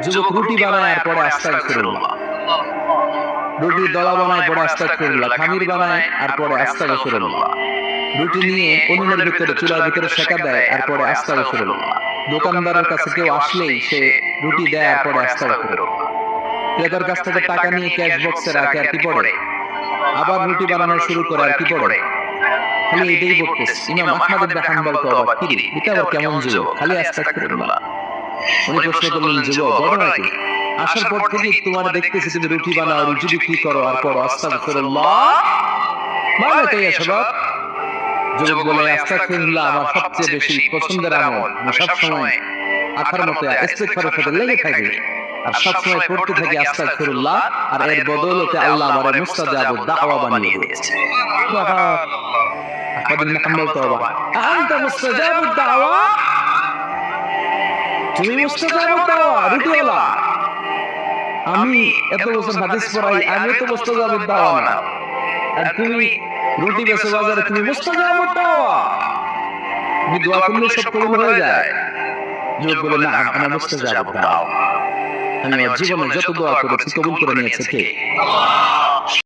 যুবক রুটি বানায় আর পরে আস্তাগফিরুল্লাহ, রুটির দলা বানায় পরে আস্তাগফিরুল্লাহ, খামির বানায় আর পরে আস্তাগফিরুল্লাহ, রুটি নিয়ে উনুনের ভিতরে চুলার ভিতরে সেকা দেয় আর পরে আস্তাগফিরুল্লাহ, দোকানদারের কাছে কেউ আসলেই সে রুটি দেয় আর পরে আস্তাগফিরুল্লাহ, ক্রেতার কাছ থেকে টাকা নিয়ে ক্যাশ বক্সে রাখে আর কি পড়ে, আবার রুটি বানানো শুরু করে আর কি পড়ে, খালি এটাই পড়তেছে। ইমাম আহমদ ইবনে হাম্বল তো অবাক, কি রে এটা আবার কেমন যুবক, খালি আস্তাগফিরুল্লাহ। উনি প্রশ্ন করলেন, যুবক ঘটনা কি? আসার পর থেকে তোমার দেখতেছি তুমি রুটি বানাও, রুটি বিক্রি করো আর পড়ো আস্তাগফিরুল্লাহ, মানে তাই এসব? যুবক বলে, আস্তাগফিরুল্লাহ আমার সবচেয়ে বেশি পছন্দের আমল, আমি সব সময় আঠার মতো ইস্তিগফারের সাথে লেগে থাকি আর সব সময় পড়তে থাকি আস্তাগফিরুল্লাহ, আর এর বদৌলতে আল্লাহ আমারে মুস্তাজাবুদ দাওয়া বানিয়ে দিয়েছে। আহমদ ইবনে হাম্বল তো অবাক, আনতা মুস্তাজাবুদ দাওয়া, তুমি মুস্তাজাবুদ দাওয়া রুটিওয়ালা? আমি এত বছর হাদিস পড়াই, আমি তো মুস্তাজাবুদ দাওয়া না, আর তুমি রুটি বেচো বাজারে, তুমি মুস্তাজাবুদ দাওয়া, তুমি দোয়া করলে সব কবুল হয়ে যায়? যুবক বলে, না আমি মুস্তাজাবুদ দাওয়া, আমি আমার জীবনে যত দোয়া করেছি কবুল করে নিয়েছে কে? আল্লাহ।